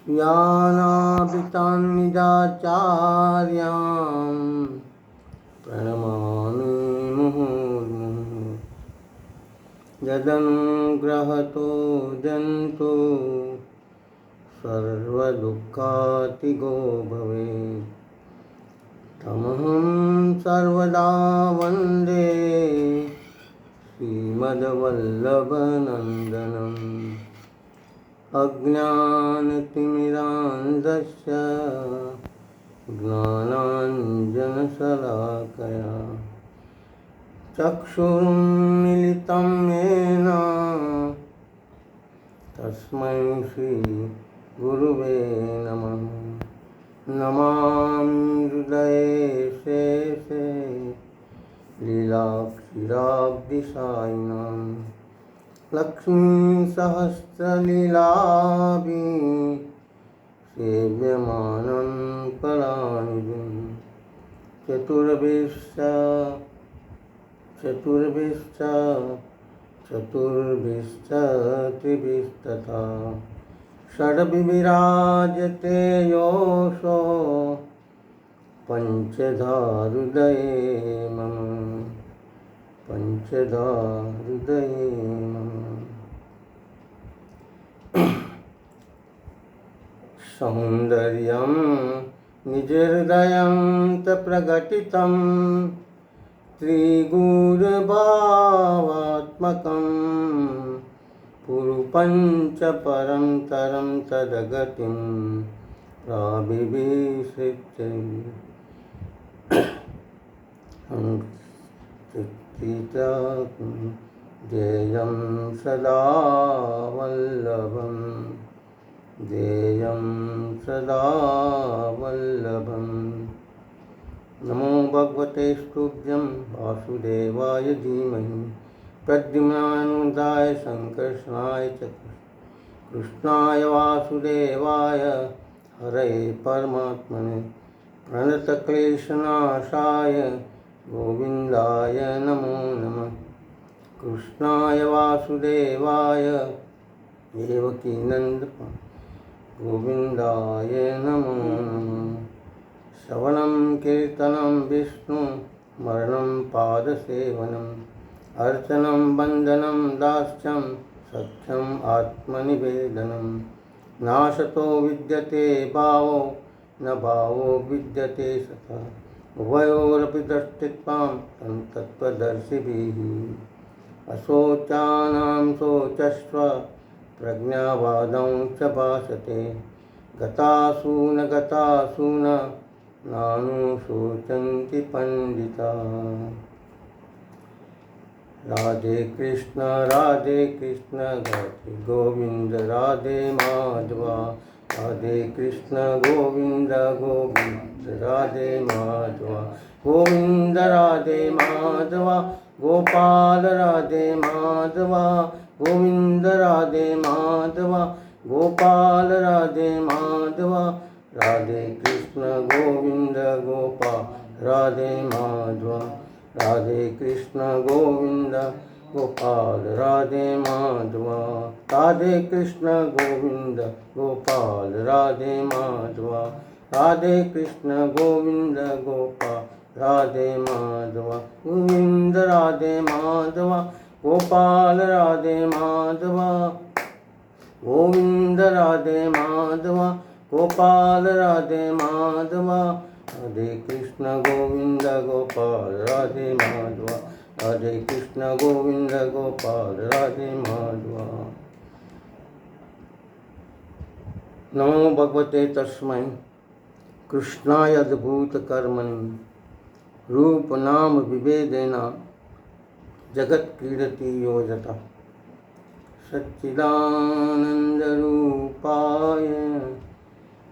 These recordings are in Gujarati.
यानाभितान्निजाचार्यां प्रणमामि मुहुर्मुहुः। यदनुग्रहतो जन्तु सर्वदुःखातिगो भवेत् तमहं सर्वदा वन्दे श्रीमद्वल्लभनन्दनम्। अज्ञानतिमिरान्धस्य ज्ञानाञ्जनशलाकया चक्षुरुन्मिलितं येन तस्मै श्रीगुरुवे नमः। नमामि हृदये शेषे लीलाक्षिराब्धिसायिनां लक्ष्मीसहस्रलीलाभिः सेव्यमानं कलानिधिं। चतुर्भिश्च त्रिभिस्तथा षड्भिराजते योषो पञ्चधा हृदये मम। सौन्दर्यं निजहृदयं च प्रकटितं त्रिगुरुभावात्मकं पुरुपञ्च परं तरं तद्गतिं प्राविवेशते। ध्येयं सदा वल्लभं नमो भगवते स्तुभ्यं वासुदेवाय धीमहि प्रद्युम्नानुदाय संकर्षणाय च कृष्णाय वासुदेवाय हरये परमात्मने प्रणतक्लेशनाशाय गोविन्दाय नमो नमः। कृष्णाय वासुदेवाय देवकीनन्द गोविन्दाय नमो नमः। श्रवणं कीर्तनं विष्णु स्मरणं पादसेवनम् अर्चनं वन्दनं दास्यं सख्यम् आत्मनिवेदनं। नाशतो विद्यते भावो न भावो विद्यते सतः उभयोरपि दृष्टित्वां तत्त्वदर्शिभिः। अशोचानां शोचस्व प्रज्ञावादं च भाषते गतासून नानुशोचन्ति पंडिताः। राधे कृष्ण राधे गोविंद राधे माधवा। राधे कृष्ण गोविंद गोविंद राधे माधवा। गोविंद राधे माधवा गोपाल राधे माधवा। गोविंद राधे माधवा गोपाल राधे माधवा। राधे कृष्ण गोविंद गोपाल राधे माधवा। राधे कृष्ण गोविंद गोपाल राधे माधवा। राधे कृष्ण गोविंद गोपाल राधे माधवा। राधे कृष्ण गोविंद गोपाल राधे माधवा। गोविंद राधे माधवा गोपाल राधे माधवा। गोविंद राधे माधवा गोपाल राधे माधवा। राधे कृष्ण गोविंद गोपाल राधे माधवा। राधे कृष्ण गोविंद गोपाल राधे माधवा। नमो भगवते तस्मै कृष्णाय अद्भुत कर्मणि रूप नाम विभेदेन जगत क्रीडति योजता। सच्चिदानंदरूपाय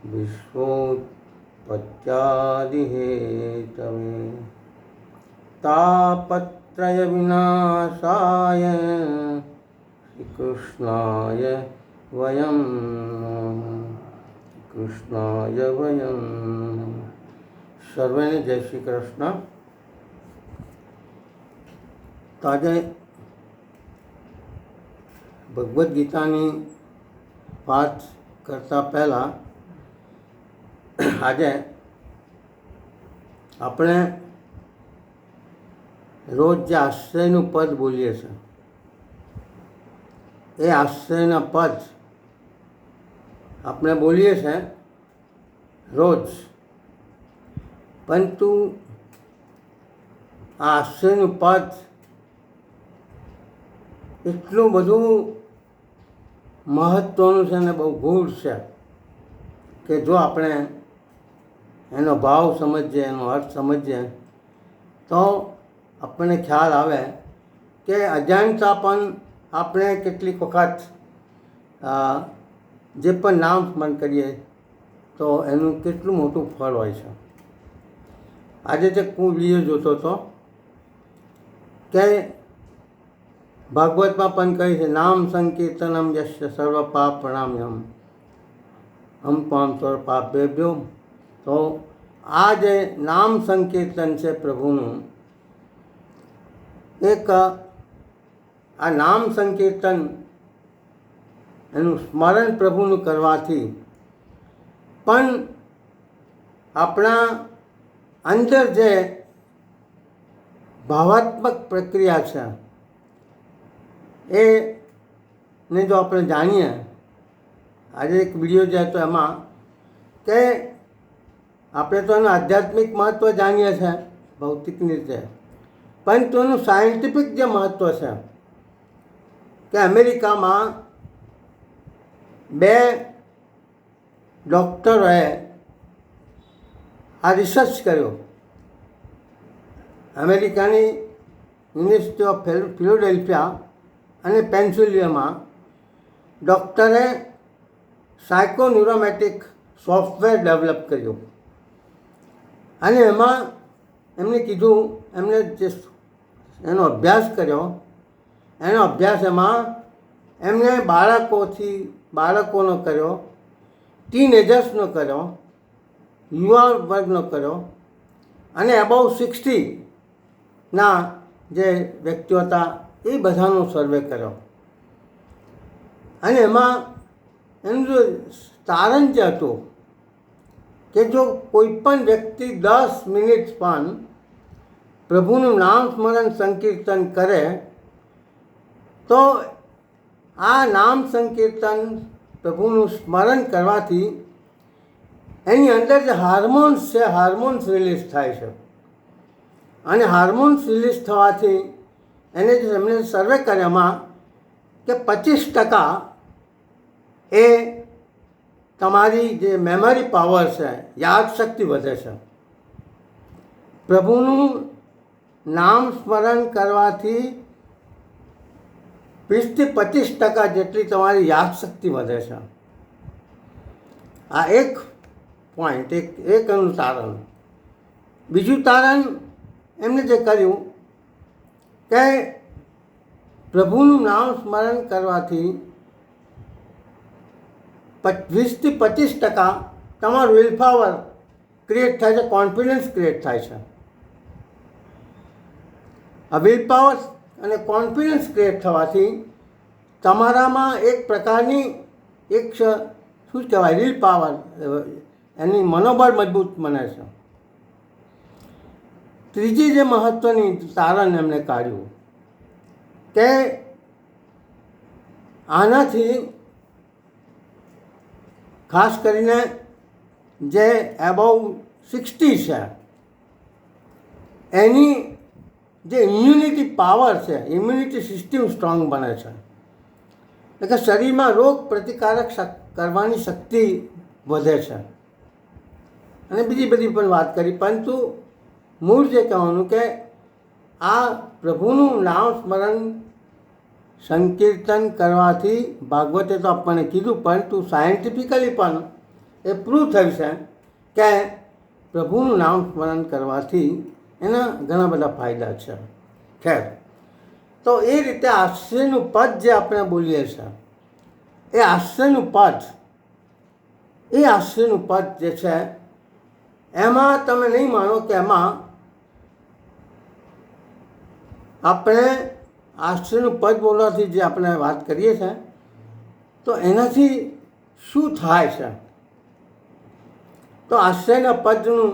विश्वोत्पत्त्यादिहेतवे तापत्रय विनाशाय श्रीकृष्णाय वयं सर्वेने जय श्री कृष्ण। તો આજે ભગવદ્ ગીતાની પાઠ કરતાં પહેલાં આજે આપણે રોજ જે આશ્રયનું પદ બોલીએ છીએ એ આશ્રયના પદ આપણે બોલીએ છીએ રોજ, પરંતુ આ આશ્રયનું પદ એટલું બધું મહત્ત્વનું છે ને બહુ ગૂઢ છે કે જો આપણે એનો ભાવ સમજીએ, એનો અર્થ સમજીએ તો આપણને ખ્યાલ આવે કે અજાણતા પણ આપણે કેટલીક વખત જે પણ નામ સ્મરણ કરીએ તો એનું કેટલું મોટું ફળ હોય છે. આજે જે હું વિડીયો જોતો હતો કે ભાગવતમાં પણ કહે છે નામ સંકીર્તનમ યસ્ય સર્વ પાપ પ્રણામ્યમ હમ પામ સર્વ પાપ બેભ્યો. તો આ જે નામ સંકીર્તન છે પ્રભુનું, એક આ નામ સંકીર્તન એનું સ્મરણ પ્રભુનું કરવાથી પણ આપણા અંદર જે ભાવાત્મક પ્રક્રિયા છે એને જો આપણે જાણીએ, આજે એક વિડીયો જાય તો એમાં કે આપણે તો એનું આધ્યાત્મિક મહત્ત્વ જાણીએ છીએ ભૌતિકની રીતે, પરંતુ એનું સાયન્ટિફિક જે મહત્ત્વ છે કે અમેરિકામાં 2 ડૉક્ટરોએ આ રિસર્ચ કર્યો. અમેરિકાની યુનિવર્સિટી ઓફ ફિલાડેલ્ફિયા અને પેન્સિલ્વેનિયામાં ડૉક્ટરે સાયકોન્યુરોમેટિક સોફ્ટવેર ડેવલપ કર્યું અને એમાં એમને કીધું, એમને જે એનો અભ્યાસ કર્યો, એનો અભ્યાસ એમાં એમને બાળકોનો કર્યો, ટીનેજર્સનો કર્યો, યુવા વર્ગનો કર્યો અને અબાઉ 60ના જે વ્યક્તિઓ હતા એ બધાનો સર્વે કર્યો. અને એમાં એનું જો તારણ જે હતું કે જો કોઈ પણ વ્યક્તિ 10 મિનિટ પણ પ્રભુનું નામ સ્મરણ સંકીર્તન કરે તો આ નામ સંકીર્તન પ્રભુનું સ્મરણ કરવાથી એની અંદર જે હાર્મોન્સ છે, હાર્મોન્સ રિલીઝ થાય છે. અને હાર્મોન્સ રિલીઝ થવાથી એને જે એમણે સર્વે કર્યામાં કે 25% એ તમારી જે મેમરી પાવર છે, યાદશક્તિ વધે છે. પ્રભુનું નામ સ્મરણ કરવાથી 20 થી 25% જેટલી તમારી યાદશક્તિ વધે છે. આ એક પોઈન્ટ, એક એનું તારણ. બીજું તારણ એમને જે કર્યું કે પ્રભુનું નામ સ્મરણ કરવાથી 20 થી 25% તમારું વિલ પાવર ક્રિએટ થાય છે, કોન્ફિડન્સ ક્રિએટ થાય છે. આ વિલ પાવર અને કોન્ફિડન્સ ક્રિએટ થવાથી તમારામાં એક પ્રકારની શું કહેવાય, વિલ પાવર, એની મનોબળ મજબૂત બને છે. ત્રીજી જે મહત્ત્વની તારણ એમણે કાઢ્યું કે આનાથી ખાસ કરીને જે એબાઉ 60 છે એની જે ઇમ્યુનિટી પાવર છે, ઇમ્યુનિટી સિસ્ટમ સ્ટ્રોંગ બને છે. એટલે કે શરીરમાં રોગ પ્રતિકારક કરવાની શક્તિ વધે છે. અને બીજી બધી પણ વાત કરી, પરંતુ મૂળ જે કહેવાનું કે આ પ્રભુનું નામ સ્મરણ સંકીર્તન કરવાથી, ભાગવતે તો આપણને કીધું, પરંતુ સાયન્ટિફિકલી પણ એ પ્રૂવ થયું છે કે પ્રભુનું નામ સ્મરણ કરવાથી એના ઘણા બધા ફાયદા છે. ખેર, તો એ રીતે આશ્રયનું પદ જે આપણે બોલીએ છીએ એ આશ્રયનું પદ જે છે એમાં તમે નહીં માનો કે એમાં આપણે આશ્રયનું પદ બોલવાથી જે આપણે વાત કરીએ છીએ તો એનાથી શું થાય છે? તો આશ્રયના પદનું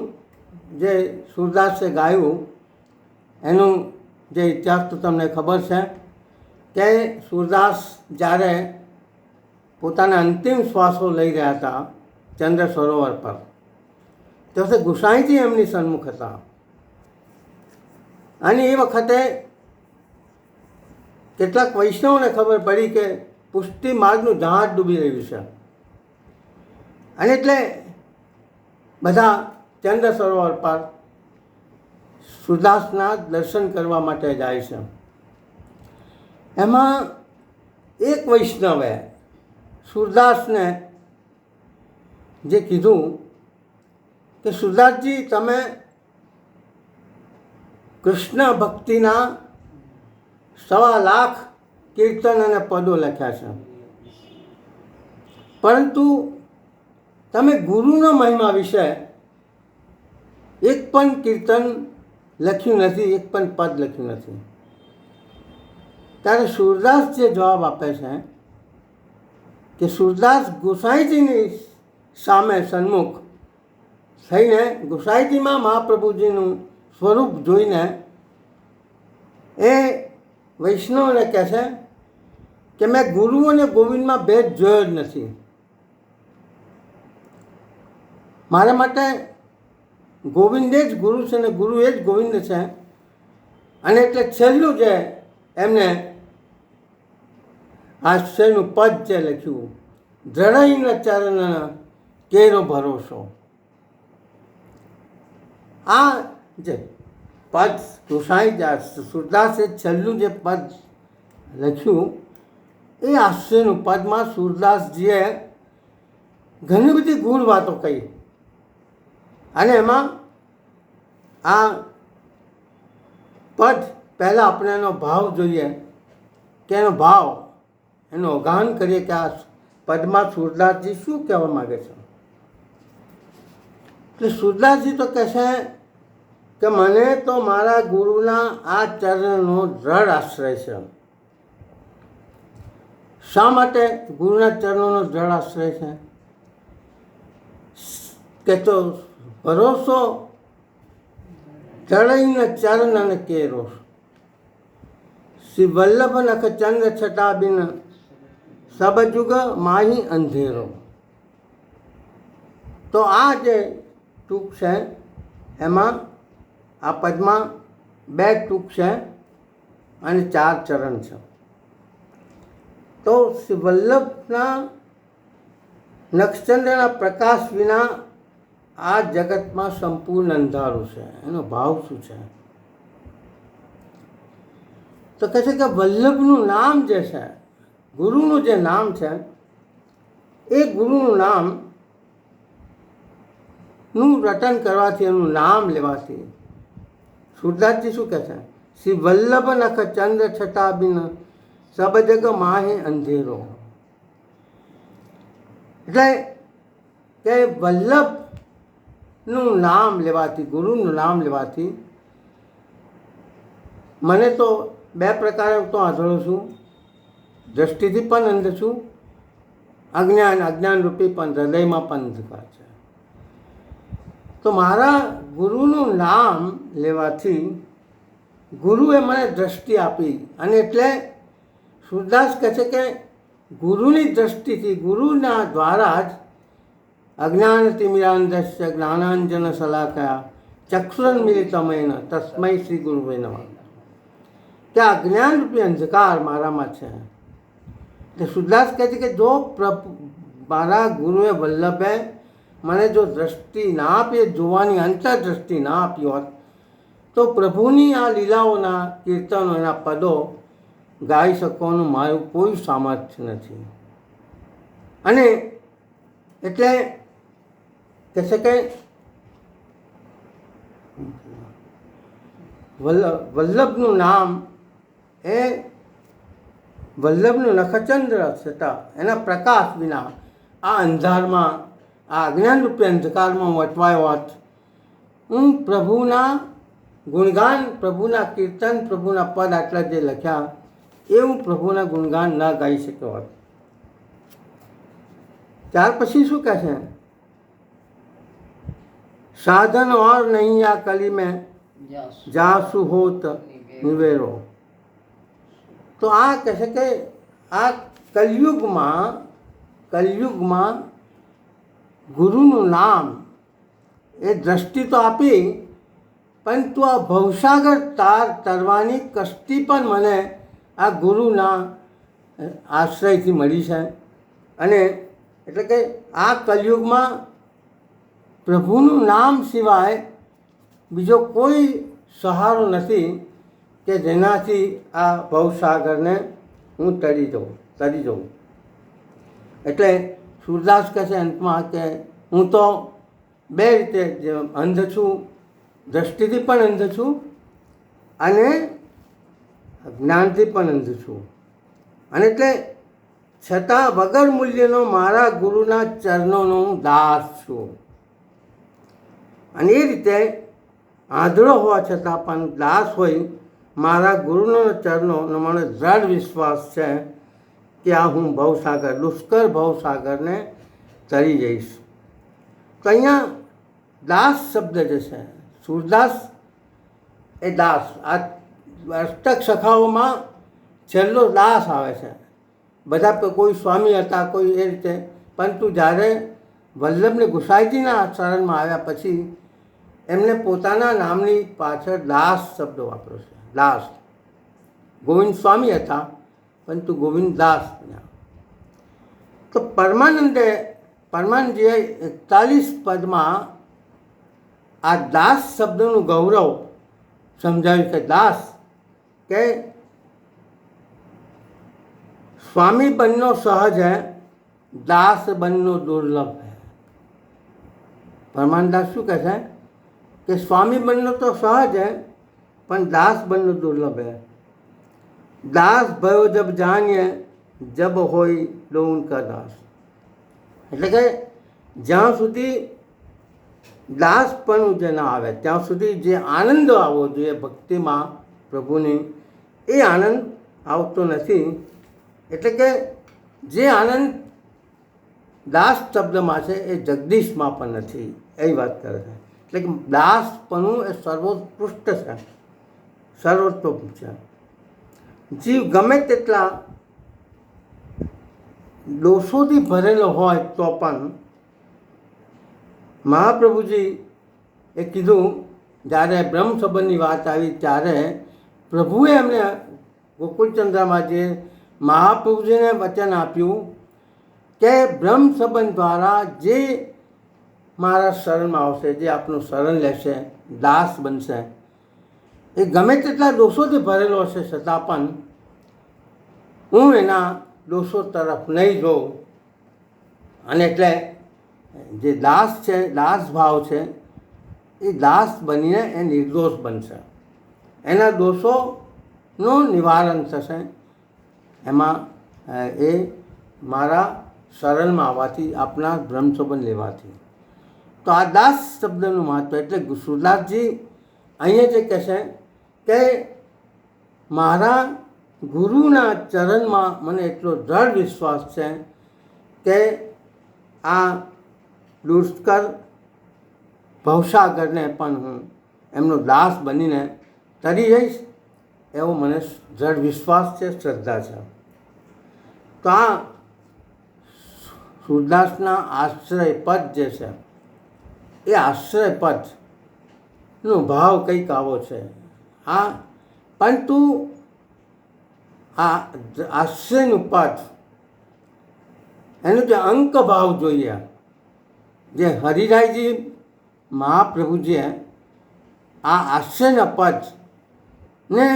જે સૂરદાસે ગાયું એનું જે ઇતિહાસ તો તમને ખબર છે કે સૂરદાસ જ્યારે પોતાના અંતિમ શ્વાસો લઈ રહ્યા હતા ચંદ્ર સરોવર પર, તો ગુસાઈજી એમની સન્મુખ હતા અને એ વખતે કેટલાક વૈષ્ણવોને ખબર પડી કે પુષ્ટિ માર્ગનું જહાજ ડૂબી રહ્યું છે અને એટલે બધા ચંદ્ર સરોવર પર સૂરદાસના દર્શન કરવા માટે જાય છે. એમાં એક વૈષ્ણવે સૂરદાસને જે કીધું કે સૂરદાસજી, તમે કૃષ્ણ ભક્તિના 1.25 લાખ કીર્તન અને પદો લખ્યા છે, પરંતુ તમે ગુરુનો મહિમા વિશે એક પણ કીર્તન લખ્યું નથી, એક પણ પદ લખ્યું નથી. ત્યારે સૂરદાસ જે જવાબ આપે છે કે સૂરદાસ ગોસાઈજીની સામે સન્મુખ થઈને ગોસાઈજીમાં મહાપ્રભુજીનું સ્વરૂપ જોઈને એ વૈષ્ણવને કહે છે કે મેં ગુરુ અને ગોવિંદમાં ભેદ જોયો જ નથી. મારા માટે ગોવિંદે જ ગુરુ છે ને ગુરુ એ જ ગોવિંદ છે. અને એટલે છેલ્લું જે એમને આશ્રયનું પદ જે લખ્યું, દ્રઢઈન ચરણ કેરો ભરોસો, આ જે પદ ગોસાઈ સૂરદાસે છેલ્લું જે પદ લખ્યું એ આશ્રયનું પદમાં સૂરદાસજીએ ઘણી બધી ગૂઢ વાતો કહી અને એમાં આ પદ પહેલાં આપણે એનો ભાવ જોઈએ કે એનો ભાવ એનું અગાન કરીએ કે આ પદમાં સૂરદાસજી શું કહેવા માગે છે. એટલે સૂરદાસજી તો કહેશે કે મને તો મારા ગુરુના આ ચરણનો દ્રઢ આશ્રય છે. શા માટે ગુરુના ચરણોનો દ્રઢ આશ્રય છે? કે તો ભરોસો ચડઈને ચરણ અને કેરો, શ્રી વલ્લભ નખ ચંદ્ર છટા બિન સબજુગ માહી અંધેરો. તો આ જે ટૂંક છે એમાં આ પદમાં 2 ટૂંક છે અને 4 ચરણ છે. તો શ્રી વલ્લભના નક્ષચંદ્રના પ્રકાશ વિના આ જગતમાં સંપૂર્ણ અંધારું છે. એનો ભાવ શું છે? તો કહે છે કે વલ્લભનું નામ જે છે, ગુરુનું જે નામ છે, એ ગુરુનું નામ નું રટન કરવાથી, એનું નામ લેવાથી સૂરદાસજી શું કહે છે? શ્રી વલ્લભ નખ ચંદ્ર છટા બિન સબ જગ માહે અંધેરો. એટલે કે વલ્લભનું નામ લેવાથી, ગુરુનું નામ લેવાથી મને તો 2 પ્રકારે તો આંધળો છું, દ્રષ્ટિથી પણ અંધ છું, અજ્ઞાન રૂપી પણ હૃદયમાં પણ અંધકાર છે. તો મારા ગુરુનું નામ લેવાથી ગુરુએ મને દ્રષ્ટિ આપી અને એટલે સૂરદાસ કહે છે કે ગુરુની દ્રષ્ટિથી, ગુરુના દ્વારા જ અજ્ઞાન તિમિરાંધસ્ય જ્ઞાનાંજન શલાકયા ચક્ષુરન્મિલિતમેન તસ્મૈ શ્રી ગુરુવે નમઃ. કે અજ્ઞાન રૂપી અંધકાર મારામાં છે. એટલે સૂરદાસ કહે છે કે જો મારા ગુરુએ વલ્લભે મને જો દ્રષ્ટિ ના આપી, જોવાની અંતરદ્રષ્ટિ ના આપી હોત તો પ્રભુની આ લીલાઓના કીર્તનો, એના પદો ગાઈ શકવાનું મારું કોઈ સામર્થ્ય નથી. અને એટલે કહે છે કે વલ્લભનું નામ એ વલ્લભનું નખચંદ્ર છતાં એના પ્રકાશ વિના આ અંધારમાં, આ અજ્ઞાનરૂપી અંધકારમાં હું અટવાયો હોત, હું પ્રભુના ગુણગાન, પ્રભુના કીર્તન, પ્રભુના પદ આટલા જે લખ્યા એ હું પ્રભુના ગુણગાન ન ગાઈ શક્યો હોત. ત્યાર પછી શું કહે છે? સાધન ઓર નહીં આ કલી મેં જાસુ હોત નિવેરો. તો આ કહે છે કે આ કલયુગમાં ગુરુનું નામ એ દ્રષ્ટિ તો આપી, પરંતુ આ ભવસાગર તરવાની કષ્ટી પણ મને આ ગુરુના આશ્રયથી મળી છે. અને એટલે કે આ કલયુગમાં પ્રભુનું નામ સિવાય બીજો કોઈ સહારો નથી કે જેનાથી આ ભવસાગરને હું તરી જાઉં. એટલે સૂરદાસ કહે છે અંતમાં કે હું તો બે રીતે અંધ છું, દ્રષ્ટિથી પણ અંધ છું અને જ્ઞાનથી પણ અંધ છું. અને એટલે છતાં વગર મૂલ્યનો મારા ગુરુના ચરણોનો હું દાસ છું. અને એ રીતે આંધળો હોવા છતાં પણ દાસ હોય મારા ગુરુના ચરણોનો મને દ્રઢ વિશ્વાસ છે કે આ હું ભવસાગર, દુષ્કર ભવસાગરને તરી જઈશ. તો અહીંયા દાસ શબ્દ જે છે, સૂરદાસ એ દાસ, આ અષ્ટક સખાઓમાં છેલ્લો દાસ આવે છે. બધા કોઈ સ્વામી હતા, કોઈ એ રીતે, પરંતુ જ્યારે વલ્લભને ગુસાઈજીના શરણમાં આવ્યા પછી એમને પોતાના નામની પાછળ દાસ શબ્દ વાપર્યો છે. દાસ. ગોવિંદ સ્વામી હતા, પરંતુ ગોવિંદ દાસ બન્યા. તો પરમાનંદજીએ 41 પદમાં આ દાસ શબ્દનું ગૌરવ સમજાવ્યું છે. દાસ કે स्वामी बनना सहज है, दास बनना दुर्लभ है. परमानदास शू कहते हैं कि स्वामी बनना तो सहज है पर दास बनना दुर्लभ है. दास भयो जब जानिए जब होई लो उनका दास. એટલે કે જ્યાં સુધી દાસપણું જે ના આવે ત્યાં સુધી જે આનંદ આવવો જોઈએ ભક્તિમાં પ્રભુની, એ આનંદ આવતો નથી. એટલે કે જે આનંદ દાસ શબ્દમાં છે એ જગદીશમાં પણ નથી, એ વાત કરે છે. એટલે કે દાસપણું એ સર્વોત્કૃષ્ટ છે, સર્વોત્તમ છે. જીવ ગમે તેટલા દોષોથી ભરેલો હોય તો પણ મહાપ્રભુજી એ કીધું, જ્યારે બ્રહ્મ સંબંધની વાત આવી ત્યારે પ્રભુએ એમને ગોકુળચંદ્રમાં જે મહાપ્રભુજીને વચન આપ્યું કે બ્રહ્મ સંબંધ દ્વારા જે મારા શરણમાં આવશે, જે આપનું શરણ લેશે, દાસ બનશે, એ ગમે તેટલા દોષોથી ભરેલો હશે છતાં પણ હું એના દોષો તરફ નહીં જોઉં. અને એટલે જે દાસ છે, દાસ ભાવ છે, એ દાસ બનીને એ નિર્દોષ બનશે. એના દોષોનું નિવારણ થશે એમાં, એ મારા શરણમાં આવવાથી, આપના બ્રહ્મસંબંધ લેવાથી. તો આ દાસ શબ્દનું મહત્વ, એટલે સૂરદાસજી અહીંયા જે કહે છે કે મારા ગુરુના ચરણમાં મને એટલો દ્રઢ વિશ્વાસ છે કે આ દુષ્કર ભવસાગરને પણ હું એમનો દાસ બનીને તરી જઈશ, એવો મને દ્રઢ વિશ્વાસ છે, શ્રદ્ધા છે. તો આ સૂરદાસના આશ્રય પદ જે છે એ આશ્રય પદનો ભાવ કંઈક આવો છે. પરંતુ આ આશ્રયનું પદ, એનો જે અંક ભાવ જોઈએ, જે હરિરાયજી મહાપ્રભુજીએ આ આશ્રયના પદ ને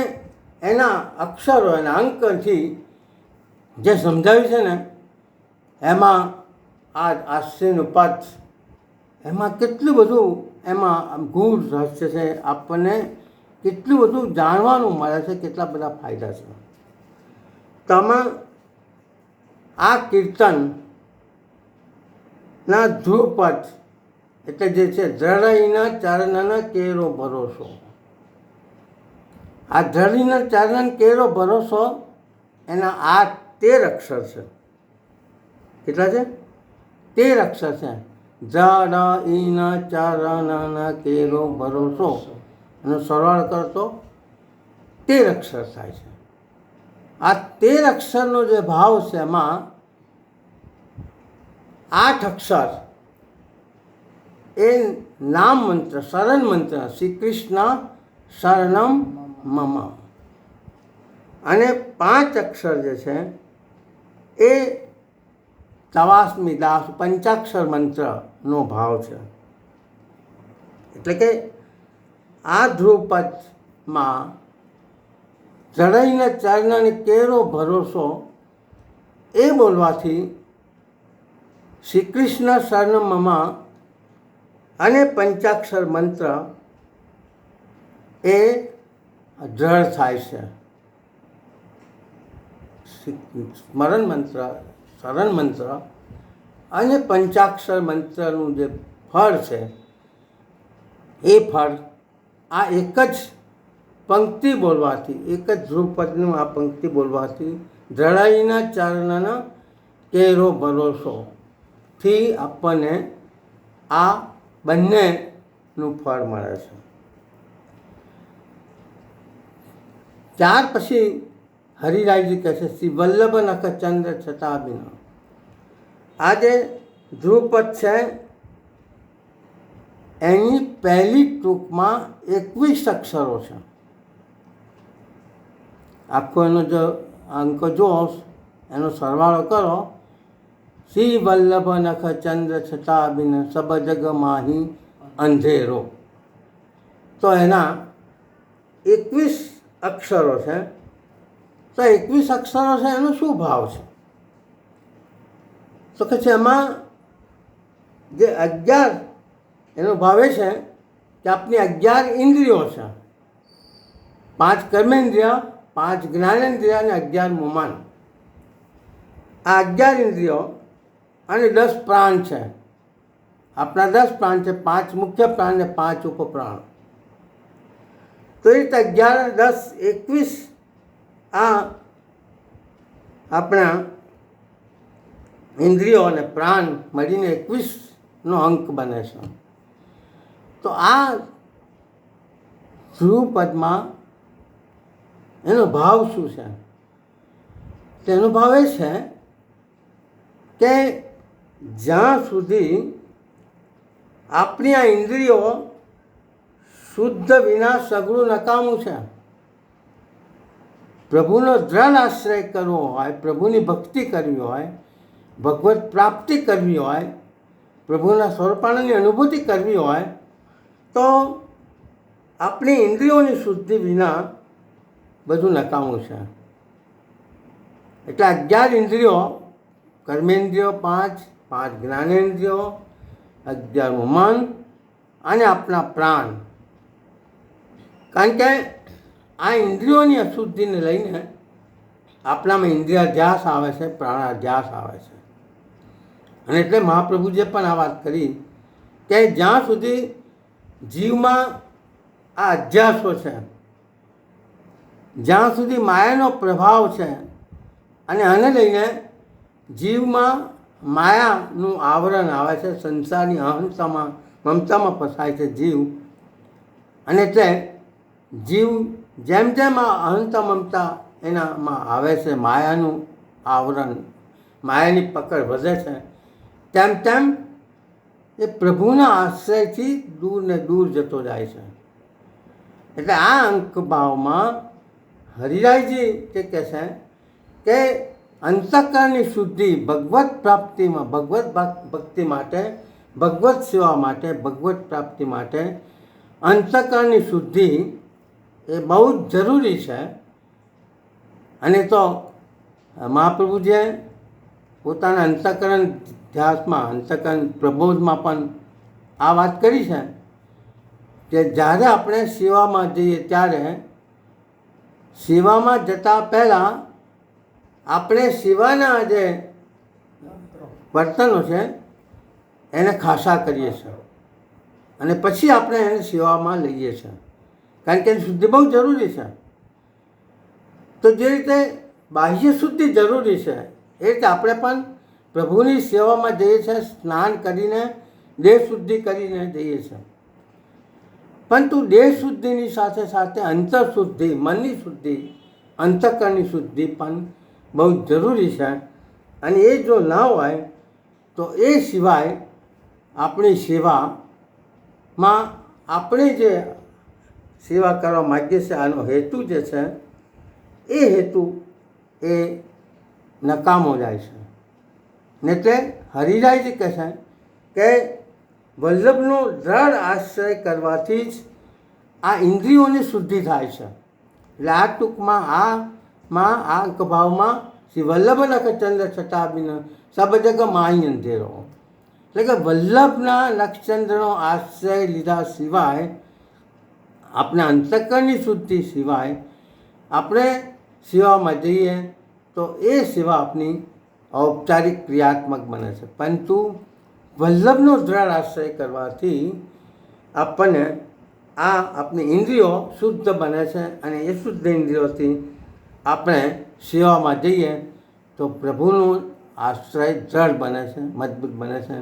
એના અક્ષરો, એના અંકથી જે સમજાવ્યું છે ને, એમાં આ આશ્રયનું પદ, એમાં કેટલું બધું એમાં ગૂઢ રહસ્ય છે, આપણને કેટલું બધું જાણવાનું મળે છે, કેટલા બધા ફાયદા છે. તમે આ કીર્તનના ધ્રુવપદ, એટલે જે છે દ્રઢઈના ચરણના કેરો ભરોસો, આ દ્રઢઈના ચરણ કેરો ભરોસો, એના આ 13 અક્ષર છે. કેટલા છે? 13 અક્ષર છે. જ ર ઈ ન ચ ર ન ન કે રો ભરોસો, એનો સરવાળો કરો તો 13 અક્ષર થાય છે. આ 13 અક્ષરનો જે ભાવ છે એમાં 8 અક્ષર એ નામ મંત્ર, શરણ મંત્ર, શ્રી કૃષ્ણ શરણમ મમ, અને 5 અક્ષર જે છે એ તવાસ્મી દાસ પંચાક્ષર મંત્રનો ભાવ છે. એટલે કે આ ધ્રુવપદમાં જળઈને ચરણને કેરો ભરોસો એ બોલવાથી શ્રી કૃષ્ણ શરણમ અને પંચાક્ષર મંત્ર એ દ્રઢ થાય છે. સ્મરણ મંત્ર, શરણ મંત્ર અને પંચાક્ષર મંત્રનું જે ફળ છે એ ફળ આ એક જ પંક્તિ બોલવાથી, એક જ ધ્રુવપદનું આ પંક્તિ બોલવાથી દ્રઢાઈના ચરણના કેરો ભરોસોથી આપણને આ બંનેનું ફળ મળે છે. ત્યાર પછી હરિરાયજી કહે છે શ્રી વલ્લભ નખ ચંદ્ર છતાં બિના. આ જે ધ્રુવપદ છે એની પહેલી ટૂંકમાં 21 અક્ષરો છે. આખો એનો જો અંક જો એનો સરવાળો કરો, શ્રી વલ્લભ નખ ચંદ્ર છતાં બિન સબ જગ માહી અંધેરો, તો એના 21 અક્ષરો છે. તો 21 અક્ષરો છે એનો શું ભાવ છે? તો કે છે એમાં જે 11 એનો ભાવ એ છે કે આપની 11 ઇન્દ્રિયો છે, 5 કર્મેન્દ્રિય, 5 જ્ઞાનેન્દ્રિય અને 11 મુમાન. આ 11 ઇન્દ્રિયો અને 10 પ્રાણ છે. આપણા 10 પ્રાણ છે, 5 મુખ્ય પ્રાણ ને 5 ઉપપ્રાણ. તો એ રીતે 11, 10, 21 આ આપણા ઇન્દ્રિયો અને પ્રાણ મળીને 21નો અંક બને છે. તો આ ધ્રુવપદમાં એનો ભાવ શું છે? તેનો ભાવ એ છે કે જ્યાં સુધી આપણી આ ઇન્દ્રિયો શુદ્ધ વિના સગળું નકામું છે. પ્રભુનો દ્રઢ આશ્રય કરવો હોય, પ્રભુની ભક્તિ કરવી હોય, ભગવત પ્રાપ્તિ કરવી હોય, પ્રભુના સ્વરૂપાનંદની અનુભૂતિ કરવી હોય, તો આપણી ઇન્દ્રિયોની શુદ્ધિ વિના બધું નકામું છે. એટલે 11 ઇન્દ્રિયો, કર્મેન્દ્રિયો 5, 5 જ્ઞાનેન્દ્રિયો, 11 મુમાન અને આપણા પ્રાણ. કારણ કે આ ઇન્દ્રિયોની અશુદ્ધિને લઈને આપણામાં ઇન્દ્રિયાધ્યાસ આવે છે, પ્રાણાધ્યાસ આવે છે. અને એટલે મહાપ્રભુજીએ પણ આ વાત કરી કે જ્યાં સુધી જીવમાં આ અધ્યાસો છે, જ્યાં સુધી માયાનો પ્રભાવ છે અને આને લઈને જીવમાં માયાનું આવરણ આવે છે, સંસારની અહંતામાં, મમતામાં ફસાય છે જીવ. અને એટલે જીવ જેમ જેમ આ અહંતા મમતા એનામાં આવે છે, માયાનું આવરણ, માયાની પકડ વધે છે, તેમ તેમ એ પ્રભુના આશ્રયથી દૂર ને દૂર જતો જાય છે. એટલે આ અંક ભાવમાં હરિરાયજી જે કહે છે કે અંતઃકરણની શુદ્ધિ ભગવત પ્રાપ્તિમાં, ભગવત ભક્તિ માટે, ભગવત સેવા માટે, ભગવત પ્રાપ્તિ માટે અંતઃકરણની શુદ્ધિ એ બહુ જ જરૂરી છે. અને તો મહાપ્રભુજીએ પોતાના અંતઃકરણ ધ્યાસમાં, અંતઃકરણ પ્રબોધમાં પણ આ વાત કરી છે કે જ્યારે આપણે સેવામાં જઈએ ત્યારે સેવામાં જતાં પહેલાં આપણે સેવાના જે વર્તનો છે એને ખાસા કરીએ છીએ અને પછી આપણે એને સેવામાં લઈએ છીએ, કારણ કે એની શુદ્ધિ બહુ જરૂરી છે. તો જે રીતે બાહ્ય શુદ્ધિ જરૂરી છે એ રીતે આપણે પણ પ્રભુની સેવામાં જઈએ છીએ, સ્નાન કરીને દેહ શુદ્ધિ કરીને જઈએ છીએ. પરંતુ દેહ શુદ્ધિની સાથે સાથે અંતર શુદ્ધિ, મનની શુદ્ધિ, અંતઃકરણની શુદ્ધિ પણ બહુ જરૂરી છે. અને એ જો ન હોય તો એ સિવાય આપણી સેવામાં આપણે જે સેવા કરવા માગીએ છીએ, આનો હેતુ જે છે એ હેતુ એ નકામો જાય છે. ને એટલે હરિરાયજી કહે છે કે વલ્લભનો દ્રઢ આશ્રય કરવાથી જ આ ઇન્દ્રિયોની શુદ્ધિ થાય છે. એટલે આ ટૂંકમાં આ અંકભાવમાં શ્રી વલ્લભ નખ ચંદ્ર છટાબિન સબ જગ માહી અંધેરો, એટલે કે વલ્લભના નક્ષચંદ્રનો આશ્રય લીધા સિવાય, આપણે અંતઃકરણની શુદ્ધિ સિવાય આપણે સેવામાં જઈએ તો એ સેવા આપણી ઔપચારિક ક્રિયાત્મક બને છે. પરંતુ વલ્લભનો દ્રઢ આશ્રય કરવાથી આપણને આપણી ઇન્દ્રિયો શુદ્ધ બને છે. અને એ શુદ્ધ ઇન્દ્રિયોથી આપણે સેવામાં જઈએ તો પ્રભુનું આશ્રય દ્રઢ બને છે, મજબૂત બને છે.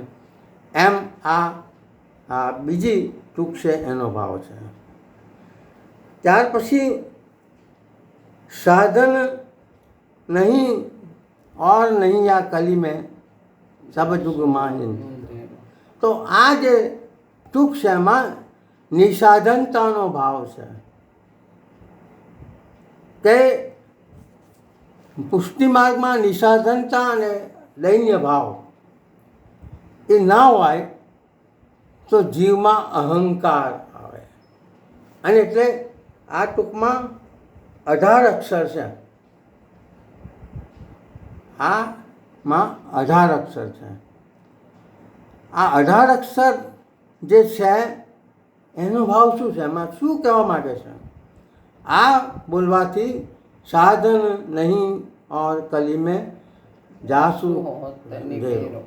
એમ આ બીજી ટૂંક છે એનો ભાવ છે. ત્યાર પછી સાધન નહીં और नहीं या कली में सब जुग माहिन, તો આ જે ટૂંક છે એમાં નિસાધનતાનો ભાવ છે કે પુષ્ટિ માર્ગમાં નિસાધનતા અને દૈન્ય ભાવ એ ના હોય તો જીવમાં અહંકાર આવે. અને એટલે આ ટૂંકમાં 18 અક્ષર છે. આમાં 18 અક્ષર છે. આ 18 અક્ષર જે છે એનો ભાવ શું છે, એમાં શું કહેવા માગે છે? આ બોલવાથી સાધન નહીં और कली में जासु घेरो,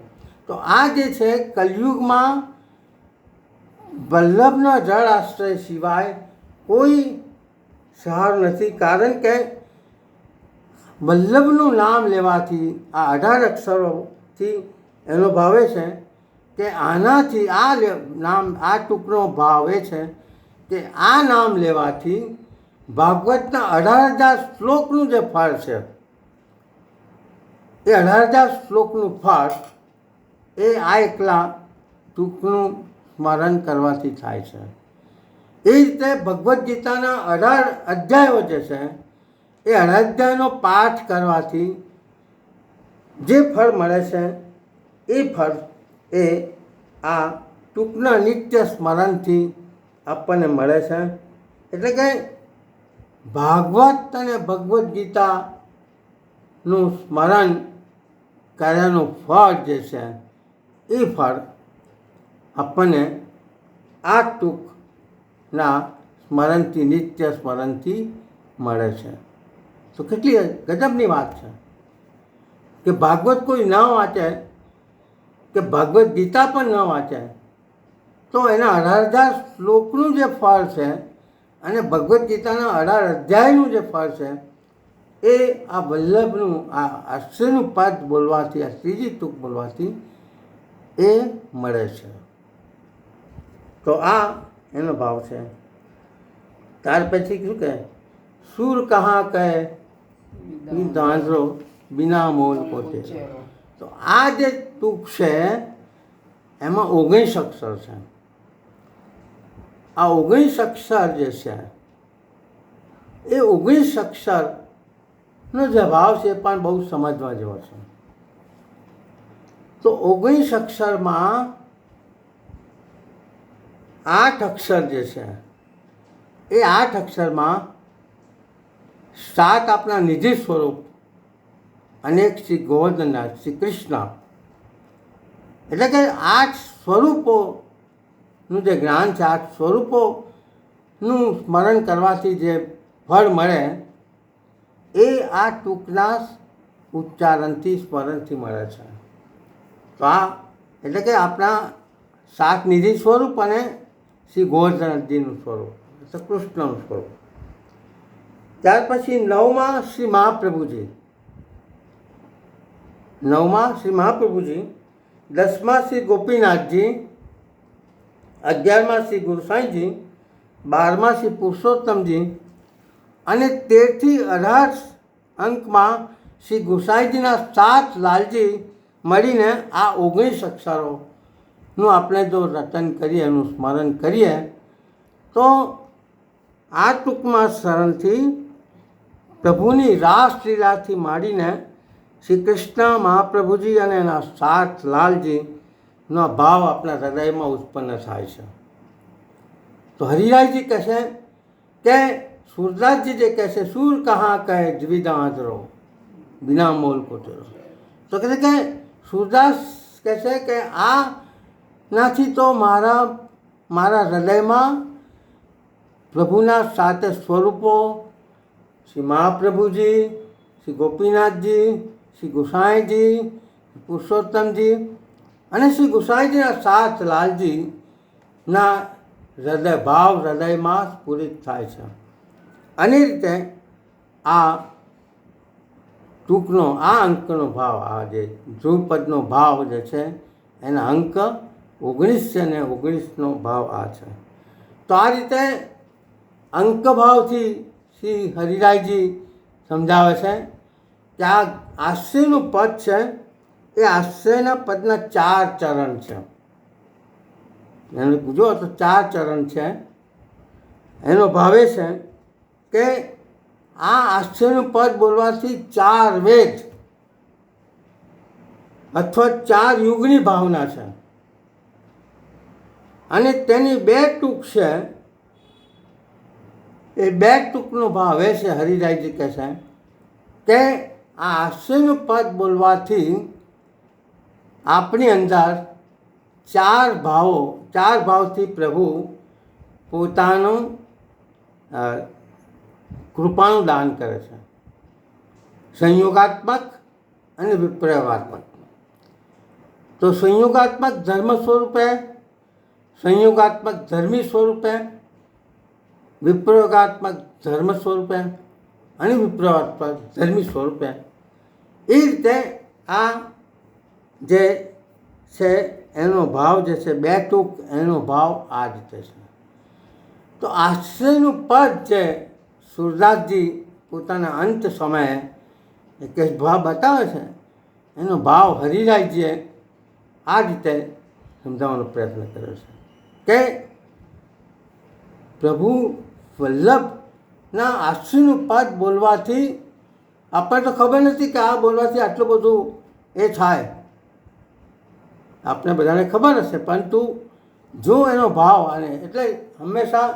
તો આ જે છે કલયુગમાં વલ્લભના જળ આશ્રય સિવાય કોઈ સહાર નથી. કારણ કે વલ્લભનું નામ લેવાથી આ 18 અક્ષરોથી એનો ભાવ એ છે કે આનાથી આ ટૂંકનો ભાવ એ છે કે આ નામ લેવાથી ભાગવતના 18,000 શ્લોકનું જે ફળ છે એ 18,000 શ્લોકનું ફળ એ આ એકલા ટૂંકનું સ્મરણ કરવાથી થાય છે. એ રીતે ભગવદ્ ગીતાના 18 અધ્યાયો જે છે એ 18 અધ્યાયનો પાઠ કરવાથી જે ફળ મળે છે એ ફળ એ આ ટૂંકના નિત્ય સ્મરણથી આપણને મળે છે. એટલે કે ભાગવત અને ભગવદ્ ગીતાનું સ્મરણ કર્યાનું ફળ જે છે એ ફળ આપણને આ ટૂંકના સ્મરણથી, નિત્ય સ્મરણથી મળે છે. તો કેટલી ગજબની વાત છે કે ભાગવત કોઈ ન વાંચે કે ભગવદ્ ગીતા પણ ન વાંચે તો એના 18,000 શ્લોકનું જે ફળ છે અને ભગવદ્ ગીતાના 18 અધ્યાયનું જે ફળ છે એ આ વલ્લભનું આ આશ્રયનું પદ બોલવાથી, આ ત્રીજી ટૂંક બોલવાથી એ મળે છે. તો આ એનો ભાવ છે. ત્યાર પછી શું કહે, સુર કહા કહે દાંડરો બિના મોલ પોતે. તો આ જે ટૂંક છે એમાં 19 અક્ષર છે. આ 19 અક્ષર જે છે એ 19 અક્ષરનો જે ભાવ છે એ પણ બહુ સમજવા જેવો છે. તો 19 અક્ષરમાં 8 અક્ષર જે છે એ 8 અક્ષરમાં 7 આપણા નિધિ સ્વરૂપ, અનેક શ્રી ગોવર્ધનનાથ, શ્રી કૃષ્ણ, એટલે કે 8 સ્વરૂપોનું જે જ્ઞાન છે, 8 સ્વરૂપોનું સ્મરણ કરવાથી જે ફળ મળે એ આ ટૂંકના ઉચ્ચારણથી, સ્મરણથી મળે છે. તો આ એટલે કે આપણા 7 નિધિ સ્વરૂપ અને શ્રી ગોવર્ધનજીનું સ્વરૂપ, એટલે કૃષ્ણનું સ્વરૂપ. ત્યાર પછી 9માં શ્રી મહાપ્રભુજી. 9માં શ્રી મહાપ્રભુજી, 10માં શ્રી ગોપીનાથજી, 11માં શ્રી ગુરુસાઈજી, 12માં શ્રી પુરુષોત્તમજી અને 13થી 18 અંકમાં શ્રી ગુસાઈજીના 7 લાલજી મળીને આ 19 અક્ષરોનું આપણે જો રટન કરીએ, એનું સ્મરણ કરીએ તો આ ટૂંકમાં સ્મરણથી પ્રભુની રાસલીલાથી માંડીને શ્રી કૃષ્ણ મહાપ્રભુજી અને એના 7 લાલજીનો ભાવ આપણા હૃદયમાં ઉત્પન્ન થાય છે. તો હરિરાયજી કહેશે કે सूरदासजी जे कैसे सूर कहाँ कहे द्विदांतरो बिना मोल को तेरो. तो कहते कि सूरदास कहते कि आ नाथी तो मारा हृदय में प्रभुना सात स्वरूपों श्री महाप्रभुजी, श्री गोपीनाथजी, श्री गोसाईजी, पुरुषोत्तमजी અને શ્રી ગુસાઈજીના 7 લાલજીના હૃદય ભાવ હૃદયમાં સ્ફુરિત થાય છે. અને રીતે આ ટૂંકનો આ અંકનો ભાવ, આ જે ધ્રુવપદનો ભાવ જે છે એના અંક 19 છે ને 19નો ભાવ આ છે. તો આ રીતે અંક ભાવથી શ્રી હરિરાયજી સમજાવે છે કે આ આશ્રયનું પદ છે એ આશ્રયના પદના 4 ચરણ છે. એને પૂછો તો 4 ચરણ છે. એનો ભાવે છે કે આ આશ્રયનું પદ બોલવાથી 4 વેદ અથવા 4 યુગની ભાવના છે. અને તેની 2 ટૂંક છે. એ 2 ટૂંકનો ભાવ એ છે, હરિરાયજી કહે છે કે આ આશ્રયનું પદ બોલવાથી આપણી અંદર 4 ભાવથી પ્રભુ પોતાનું કૃપાનું દાન કરે છે. સંયોગાત્મક અને વિપ્રયોગાત્મક. તો સંયોગાત્મક ધર્મ સ્વરૂપે, સંયોગાત્મક ધર્મી સ્વરૂપે, વિપ્રયોગાત્મક ધર્મ સ્વરૂપે અને વિપ્રયોગાત્મક ધર્મી સ્વરૂપે, એ રીતે આ જે છે એનો ભાવ જે છે 2 ટૂંક, એનો ભાવ આ રીતે છે. તો આશ્રયનું પદ જે સુરદાસજી પોતાના અંત સમયે એક ભાવ બતાવે છે, એનો ભાવ હરિરાયજીએ આ રીતે સમજાવવાનો પ્રયત્ન કર્યો છે કે પ્રભુ વલ્લભના આશ્રયનું પદ બોલવાથી આપણને તો ખબર નથી કે આ બોલવાથી આટલું બધું એ થાય, આપણે બધાને ખબર હશે, પરંતુ જો એનો ભાવ, અને એટલે હંમેશા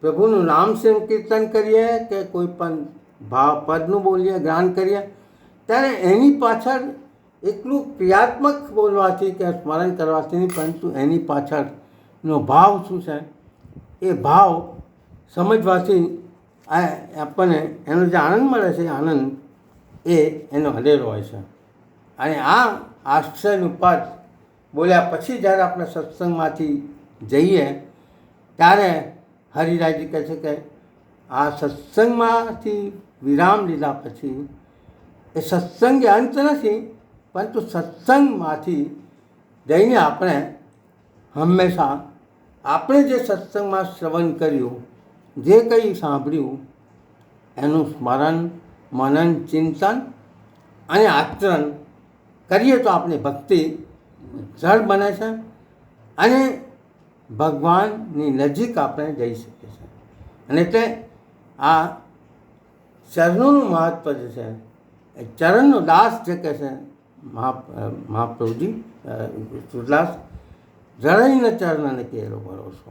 પ્રભુનું નામ સંકીર્તન કરીએ કે કોઈ પણ ભાવ પદનું બોલીએ, ગાન કરીએ, ત્યારે એની પાછળ એટલું ક્રિયાત્મક બોલવાથી કે સ્મરણ કરવાથી નહીં, પરંતુ એની પાછળનો ભાવ શું છે એ ભાવ સમજવાથી આપણને એનો જે આનંદ મળે છે, આનંદ એનો હલેલો હોય છે. અને આ આશ્રયનું પદ બોલ્યા પછી જ્યારે આપણે સત્સંગમાંથી જઈએ ત્યારે હરિરાયજી કહે છે કે આ સત્સંગમાંથી વિરામ લીધા પછી, એ સત્સંગ એ અંત નથી, પરંતુ સત્સંગમાંથી જઈને આપણે હંમેશા આપણે જે સત્સંગમાં શ્રવણ કર્યું, જે કંઈ સાંભળ્યું, એનું સ્મરણ, મનન, ચિંતન અને આચરણ કરીએ તો આપણી ભક્તિ જળ બને છે અને ભગવાનની નજીક આપણે જઈ શકીએ છીએ. અને એટલે આ ચરણોનું મહત્ત્વ જે છે, એ ચરણનો દાસ જે કહે છે મહાપ્રભુજી સુરદાસ, જળઈને ચરણને કેરો ભરોસો.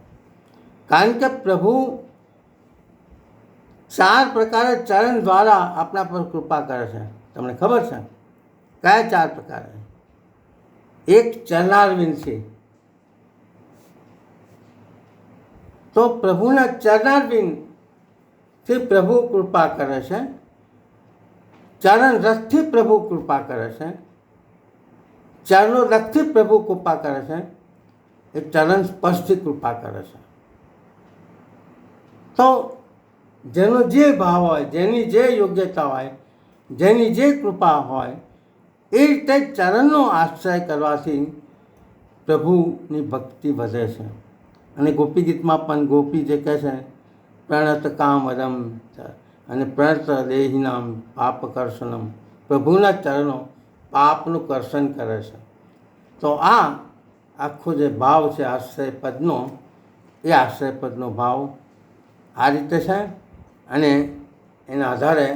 કારણ કે પ્રભુ 4 પ્રકારે ચરણ દ્વારા આપણા પર કૃપા કરે છે. તમને ખબર છે કયા 4 પ્રકારે? એક ચરણારવિંદથી. તો પ્રભુના ચરણારવિંદથી પ્રભુ કૃપા કરે છે. ચરણ રથથી પ્રભુ કૃપા કરે છે. ચરણો રથથી પ્રભુ કૃપા કરે છે. એ ચરણ સ્પર્શથી કૃપા કરે છે. તો જેનો જે ભાવ હોય, જેની જે યોગ્યતા હોય, જેની જે કૃપા હોય, એ રીતે ચરણનો આશ્રય કરવાથી પ્રભુની ભક્તિ વધે છે. અને ગોપી ગીતમાં પણ ગોપી જે કહે છે, પ્રણત કામરમ અને પ્રણત દેહિનામ પાપ કર્ષણમ, પ્રભુના ચરણો પાપનું કર્ષણ કરે છે. તો આ આખો જે ભાવ છે આશ્રય પદનો, એ આશ્રય પદનો ભાવ આ રીતે છે. અને એના આધારે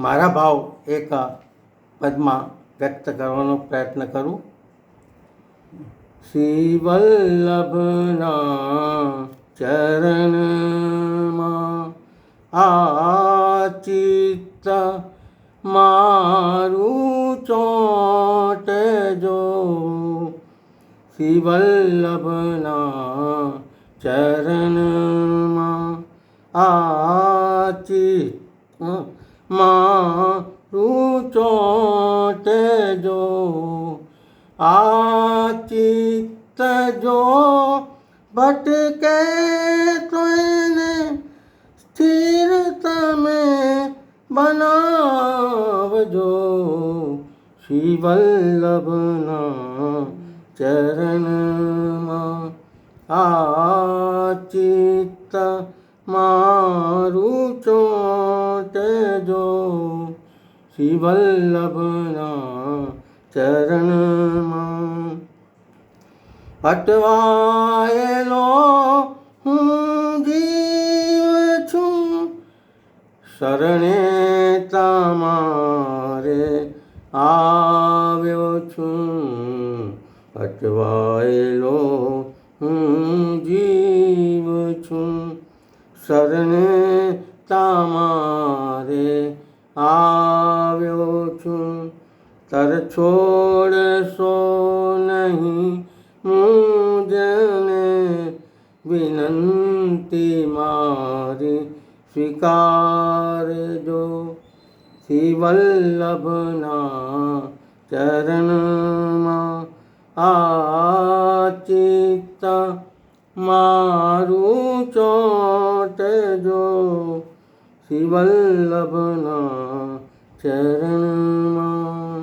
મારા ભાવ એક પદમાં વ્યક્ત કરવાનો પ્રયત્ન કરું. શ્રી વલ્લભના ચરણમાં આ ચિત્ત મારું ચોંટજો, શ્રી વલ્લભના ચરણમાં આ ચિત્ત મારું ચોંટજો, આ ચિત્ત જો ભટકે તો એને સ્થિર તમે બનાવજો, શ્રી વલ્લભના ચરણમાં આ ચિત્ત મારું ચોંટજો, શ્રી વલ્લભના ચરણમાં. અટવાયેલો હું જીવ છું, શરણે તમારે આવ્યો છું, અટવાયેલો હું જીવ છું, શરણે તમારે આવ્યો છું, તર છોડશો નહીં મુજને, વિનંતી મારી સ્વીકારજો, શ્રી વલ્લભના ચરણમાં આ ચિત્ત મારું ચોંટજો, શ્રી વલ્લભના ચરણમાં.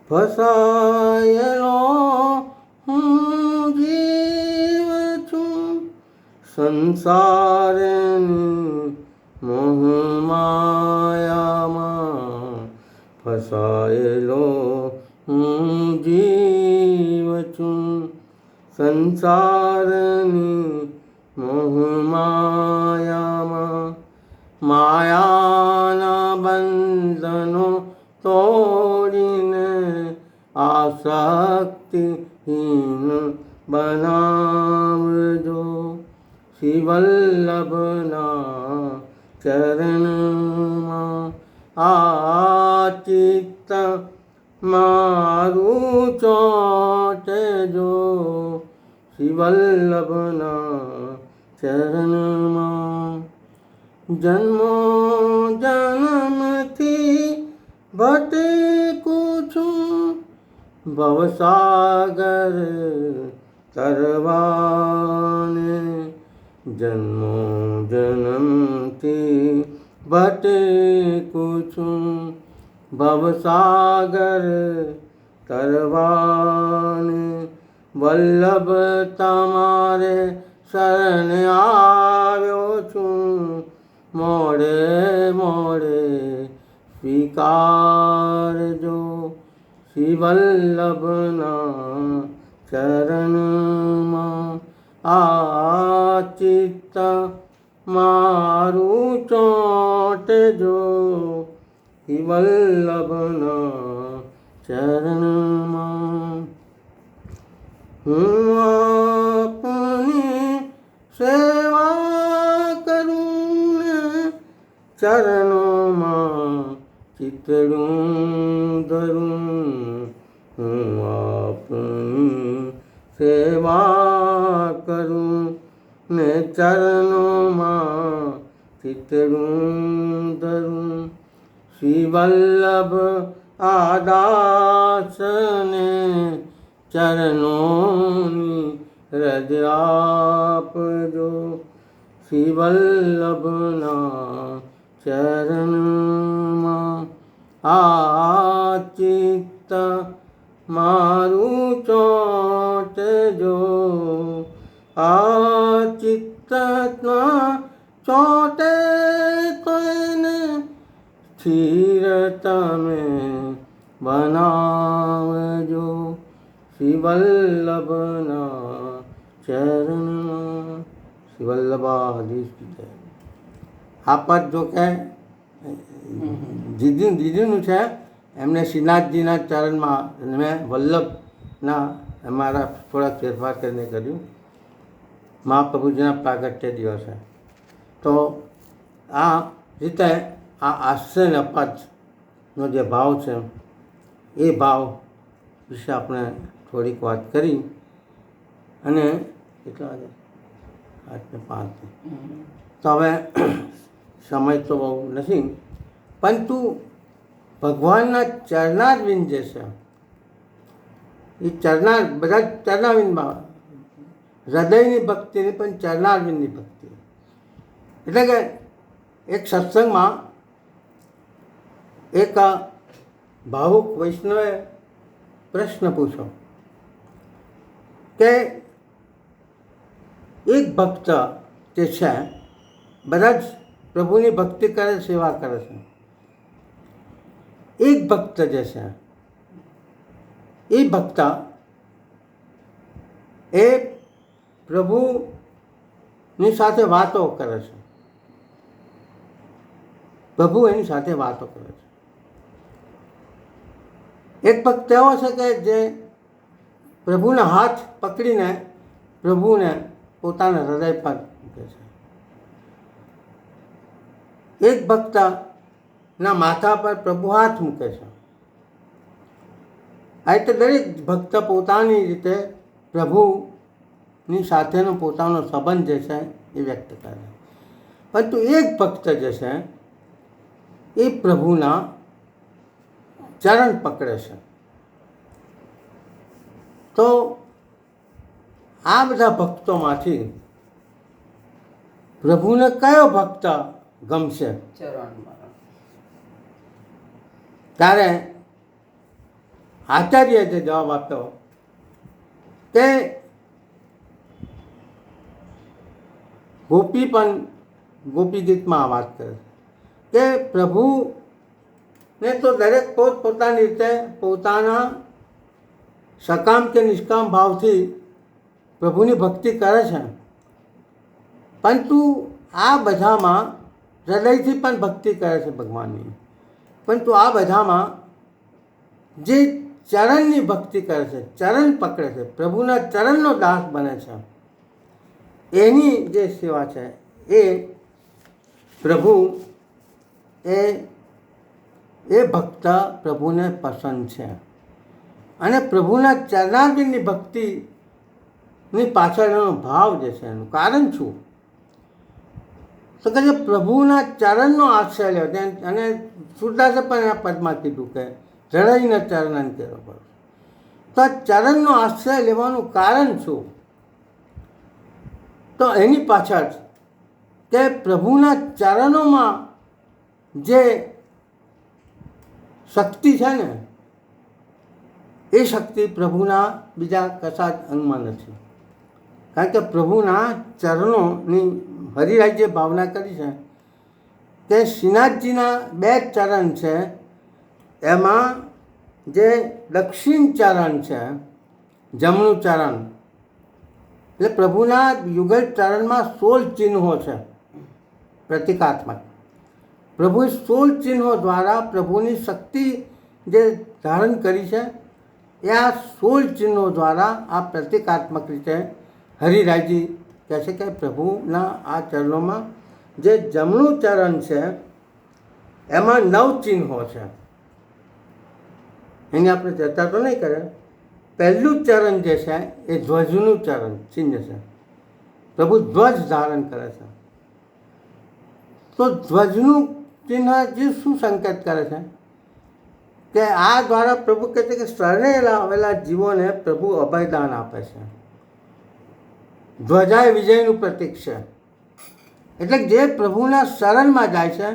ફસાયેલો હું જીવ છું, સંસારની મોહમાયામાં, ફસાયેલો હું જીવ છું, સંસારની મોહમાયામાં, માયાના બંધનો તોડીને આસક્તિહીન બનાવજો, શ્રી વલ્લભના ચરણમાં આ ચિત્ત મારું ચોંટજો, શ્રી વલ્લભના ચરણમાં. જન્મો જન્મથી ભટકું છું, ભવસાગર તરવાને, જન્મો જન્મથી ભટકું છું, ભવસાગર તરવાને, વલ્લભ તમારે શરણે આવ્યો છું, મોડે મોડે સ્વીકારજો, શ્રી વલ્લભના ચરણમાં આ ચિત્ત મારું ચોંટજો, શ્રી વલ્લભના ચરણમાં. હું આપની સેવા કરું ને ચરણોમાં ચિતડું ધરું, હું આપની સેવા કરું ને ચરણોમાં ચિતડું ધરું, શ્રી વલ્લભ આદાસને ચરણોની રજ આપજો, શ્રી વલ્લભના ચરણમાં આ ચિત્ત મારું ચોંટજો, આ ચિત્તના ચોંટે તો એને સ્થિર તમે બનાવજો, શ્રી વલ્લભના ચરણમાં, શ્રી વલ્લભાધીશ. આ પદ જો કે દીદીનું છે, એમને શ્રીનાથજીના ચરણમાં મેં વલ્લભના અમારા થોડાક ફેરફાર કરીને કર્યું. મહાપ્રભુજીના પ્રાગટ્ય દિવસે તો આ રીતે આ આશ્ચર્ય પદનો જે ભાવ છે એ ભાવ વિશે આપણે થોડીક વાત કરી. અને કેટલા વાગે? 8:05. તો હવે સમય તો બહુ નથી, પરંતુ ભગવાનના ચરણારવિંદ જે છે એ બધા ચરણારવિંદમાં હૃદયની ભક્તિ નહીં પણ ચરણારવિંદની ભક્તિ. એટલે કે એક સત્સંગમાં એક ભાવુક વૈષ્ણવે પ્રશ્ન પૂછ્યો કે એક ભક્ત જે છે બધા જ પ્રભુની ભક્તિ કરે, સેવા કરે છે. એક ભક્ત જે છે એ ભક્ત એ પ્રભુની સાથે વાતો કરે છે, પ્રભુ એની સાથે વાતો કરે છે. એક ભક્ત એવો છે કે જે પ્રભુના હાથ પકડીને પ્રભુને પોતાના હૃદય પર મૂકે છે. એક ભક્તના માથા પર પ્રભુ હાથ મૂકે છે. આ રીતે દરેક ભક્ત પોતાની રીતે પ્રભુની સાથેનો પોતાનો સંબંધ જે છે એ વ્યક્ત કરે. પરંતુ એક ભક્ત જે છે એ પ્રભુના ચરણ પકડે છે. તો આ બધા ભક્તોમાંથી પ્રભુને કયો ભક્ત ગમશે? ત્યારે આચાર્યએ જે જવાબ આપ્યો કે ગોપી પણ ગોપી ગીતમાં આ વાત કરે કે પ્રભુને તો દરેક પોતપોતાની રીતે પોતાના સકામ કે નિષ્કામ ભાવથી પ્રભુની ભક્તિ કરે છે, પરંતુ આ બધામાં હૃદયથી પણ ભક્તિ કરે છે ભગવાનની. પરંતુ આ બધામાં જે ચરણની ભક્તિ કરે છે, ચરણ પકડે છે, પ્રભુના ચરણનો દાસ બને છે, એની જે સેવા છે એ પ્રભુ એ ભક્ત પ્રભુને પસંદ છે. અને પ્રભુના ચરણારવિંદની ભક્તિની પાછળનો ભાવ જે છે એનું કારણ શું? તો કે જે પ્રભુના ચરણનો આશ્રય લે. અને સુરદાસે પણ આ પદમાં કીધું કે જળઈને ચરણ કેરો કરો. તો આ ચરણનો આશ્રય લેવાનું કારણ શું? તો એની પાછળ કે પ્રભુના ચરણોમાં જે શક્તિ છે ને એ શક્તિ પ્રભુના બીજા કશા જ અંગમાં નથી. કારણ કે પ્રભુના ચરણોની હરિરાજ્ય ભાવના કરી છે કે શ્રીનાથજીના 2 ચરણ છે, એમાં જે દક્ષિણ ચરણ છે, જમણું ચરણ, એટલે પ્રભુના યુગલ ચરણમાં 16 ચિહ્નો છે પ્રતિકાત્મક. પ્રભુએ 16 ચિહ્નો દ્વારા પ્રભુની શક્તિ જે ધારણ કરી છે એ આ 16 ચિહ્નો દ્વારા આ પ્રતિકાત્મક રીતે હરિરાયજી કહે છે કે પ્રભુના આ ચરણોમાં જે જમણું ચરણ છે એમાં 9 ચિહ્નો છે. એની આપણે ચર્ચા તો નહીં કરે. પહેલું ચરણ જે છે એ ધ્વજનું ચિહ્ન છે. પ્રભુ ધ્વજ ધારણ કરે છે. તો ધ્વજનું ચિહ્ન જે શું સંકેત કરે છે કે આ દ્વારા પ્રભુ કહે છે કે શરણે આવેલા જીવોને પ્રભુ અભયદાન આપે છે. ધ્વજા એ વિજયનું પ્રતીક છે. એટલે જે પ્રભુના શરણમાં જાય છે